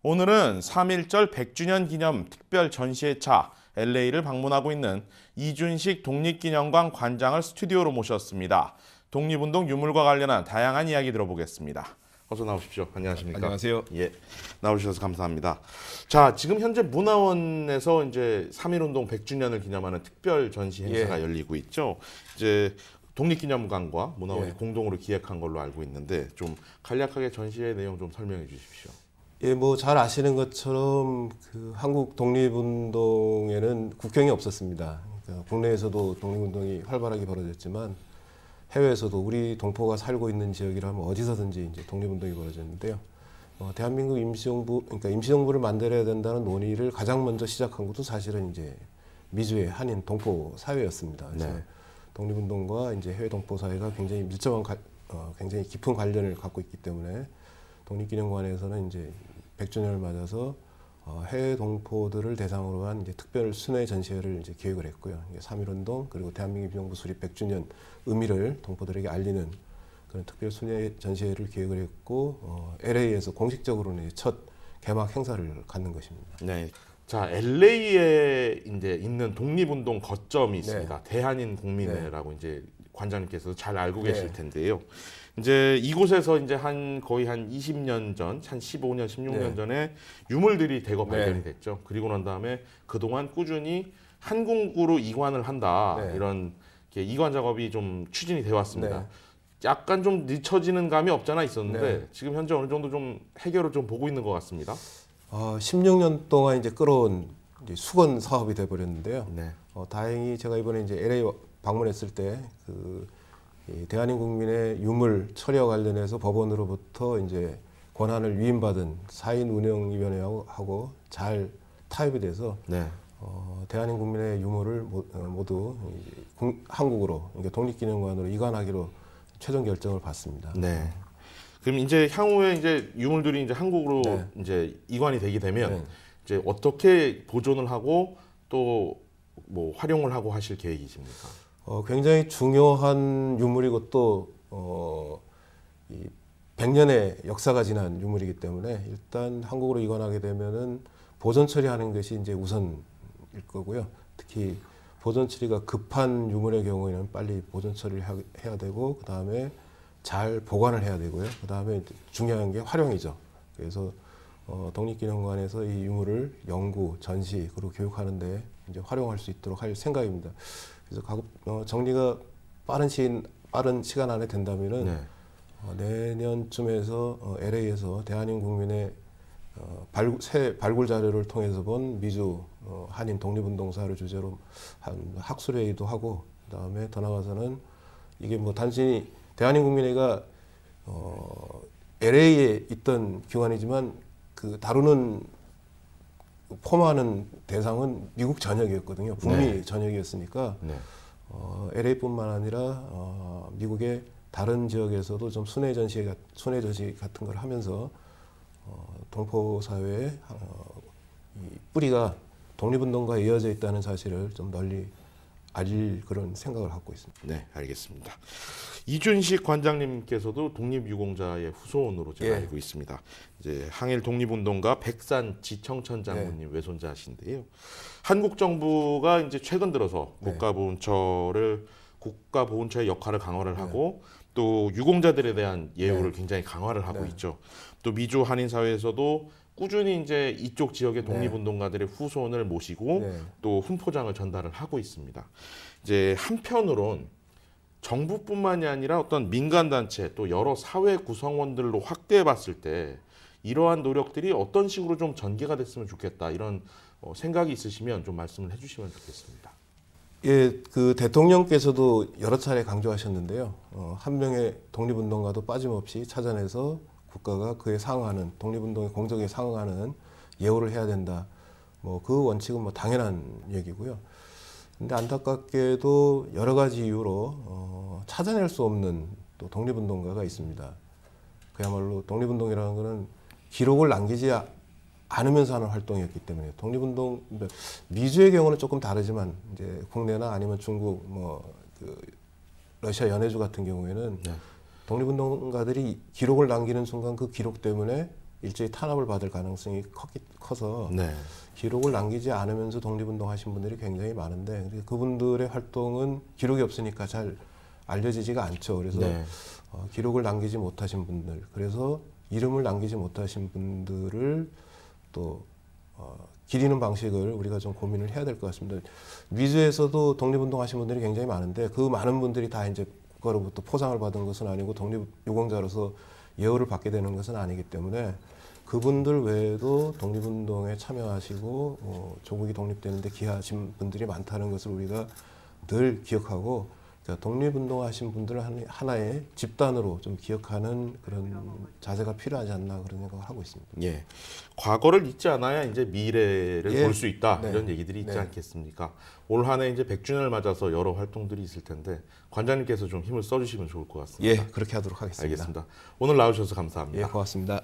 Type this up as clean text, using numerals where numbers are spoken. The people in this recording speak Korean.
오늘은 3.1절 100주년 기념 특별 전시회차 LA를 방문하고 있는 이준식 독립기념관 관장을 스튜디오로 모셨습니다. 독립운동 유물과 관련한 다양한 이야기 들어보겠습니다. 어서 나오십시오. 안녕하십니까? 안녕하세요. 예, 나오셔서 감사합니다. 자, 지금 현재 문화원에서 이제 3.1운동 100주년을 기념하는 특별 전시 행사가 열리고 있죠. 이제 독립기념관과 문화원이 공동으로 기획한 걸로 알고 있는데 좀 간략하게 전시회 내용 좀 설명해 주십시오. 예, 뭐 잘 아시는 것처럼 그 한국 독립운동에는 국경이 없었습니다. 그러니까 국내에서도 독립운동이 활발하게 벌어졌지만 해외에서도 우리 동포가 살고 있는 지역이라면 어디서든지 이제 독립운동이 벌어졌는데요. 대한민국 임시정부, 그러니까 임시정부를 만들어야 된다는 논의를 가장 먼저 시작한 것도 사실은 이제 미주의 한인 동포 사회였습니다. 그래서 독립운동과 이제 해외 동포 사회가 굉장히 밀접한, 굉장히 깊은 관련을 갖고 있기 때문에 독립기념관에서는 이제 100주년을 맞아서 해외 동포들을 대상으로 한 이제 특별 순회 전시회를 이제 기획을 했고요. 3.1운동 그리고 대한민국 임시정부 수립 100주년 의미를 동포들에게 알리는 그런 특별 순회 전시회를 기획을 했고 LA에서 공식적으로는 첫 개막 행사를 갖는 것입니다. 네. 자, LA에 이제 있는 독립운동 거점이 있습니다. 대한인 국민회라고 이제 관장님께서 잘 알고 계실 텐데요. 이제 이곳에서 이제 거의 한 20년 전, 한 15년, 16년 전에 유물들이 대거 발견이 됐죠. 그리고 난 다음에 그동안 꾸준히 한국으로 이관을 한다. 이런 이관 작업이 좀 추진이 되어 왔습니다. 약간 좀 늦춰지는 감이 없잖아 있었는데 지금 현재 어느 정도 좀 해결을 좀 보고 있는 것 같습니다. 16년 동안 이제 끌어온 이제 수건 사업이 돼버렸는데요. 다행히 제가 이번에 이제 LA 방문했을 때 대한민 국민의 유물 처리와 관련해서 법원으로부터 이제 권한을 위임받은 사인 운영위원회하고 잘 타협이 돼서 대한민 국민의 유물을 모두 한국으로 그러니까 독립기념관으로 이관하기로 최종 결정을 받습니다. 네. 그럼 이제 향후에 이제 유물들이 이제 한국으로 이제 이관이 되게 되면 이제 어떻게 보존을 하고 또 뭐 활용을 하고 하실 계획이십니까? 굉장히 중요한 유물이고 또 100년의 역사가 지난 유물이기 때문에 일단 한국으로 이관하게 되면은 보존 처리하는 것이 이제 우선일 거고요. 특히 보존 처리가 급한 유물의 경우에는 빨리 보존 처리를 해야 되고 그 다음에 잘 보관을 해야 되고요. 그 다음에 중요한 게 활용이죠. 그래서 독립기념관에서 이 유물을 연구, 전시 그리고 교육하는데 이제 활용할 수 있도록 할 생각입니다. 그래서 정리가 빠른 시간 안에 된다면은 내년쯤에서 LA에서 대한민 국민의 새 발굴 자료를 통해서 본 미주 한인 독립운동사를 주제로 한 학술회의도 하고 그다음에 더 나아가서는 이게 뭐 단순히 대한민 국민회가 LA에 있던 기관이지만 그 다루는 포함하는 대상은 미국 전역이었거든요. 북미 전역이었으니까 LA뿐만 아니라 미국의 다른 지역에서도 좀 순회 전시 같은 걸 하면서 동포 사회의 뿌리가 독립운동과 이어져 있다는 사실을 좀 널리 알릴 그런 생각을 갖고 있습니다. 네, 알겠습니다. 이준식 관장님께서도 독립유공자의 후손으로 제가 알고 있습니다. 이제 항일 독립운동가 백산 지청천 장군님 외손자신데요. 한국 정부가 이제 최근 들어서 국가보훈처의 역할을 강화를 하고 또 유공자들에 대한 예우를 굉장히 강화를 하고 있죠. 또 미주 한인 사회에서도 꾸준히 이제 이쪽 지역의 독립운동가들의 후손을 모시고 또 훈포장을 전달을 하고 있습니다. 이제 한편으론 정부뿐만이 아니라 어떤 민간단체 또 여러 사회 구성원들로 확대해 봤을 때 이러한 노력들이 어떤 식으로 좀 전개가 됐으면 좋겠다 이런 생각이 있으시면 좀 말씀을 해주시면 좋겠습니다. 예, 그 대통령께서도 여러 차례 강조하셨는데요. 한 명의 독립운동가도 빠짐없이 찾아내서 국가가 그에 상응하는 독립운동의 공적에 상응하는 예우를 해야 된다. 뭐 그 원칙은 뭐 당연한 얘기고요. 근데 안타깝게도 여러 가지 이유로 찾아낼 수 없는 또 독립운동가가 있습니다. 그야말로 독립운동이라는 것은 기록을 남기지 않으면서 하는 활동이었기 때문에 독립운동 미주의 경우는 조금 다르지만 이제 국내나 아니면 중국 러시아 연해주 같은 경우에는 독립운동가들이 기록을 남기는 순간 그 기록 때문에 일제히 탄압을 받을 가능성이 커서 네. 기록을 남기지 않으면서 독립운동하신 분들이 굉장히 많은데 그분들의 활동은 기록이 없으니까 잘 알려지지가 않죠. 그래서 네. 기록을 남기지 못하신 분들, 그래서 이름을 남기지 못하신 분들을 또 기리는 방식을 우리가 좀 고민을 해야 될 것 같습니다. 미주에서도 독립운동하신 분들이 굉장히 많은데 그 많은 분들이 다 이제 국가로부터 포상을 받은 것은 아니고 독립유공자로서 예우를 받게 되는 것은 아니기 때문에 그분들 외에도 독립운동에 참여하시고 조국이 독립되는데 기여하신 분들이 많다는 것을 우리가 늘 기억하고 독립운동하신 분들을 하나의 집단으로 좀 기억하는 그런 자세가 필요하지 않나 그런 생각을 하고 있습니다. 예. 과거를 잊지 않아야 이제 미래를 예. 볼 수 있다. 네. 이런 얘기들이 있지 네. 않겠습니까? 올 한 해 이제 100주년을 맞아서 여러 활동들이 있을 텐데 관장님께서 좀 힘을 써주시면 좋을 것 같습니다. 예, 그렇게 하도록 하겠습니다. 알겠습니다. 오늘 나오셔서 감사합니다. 예, 고맙습니다.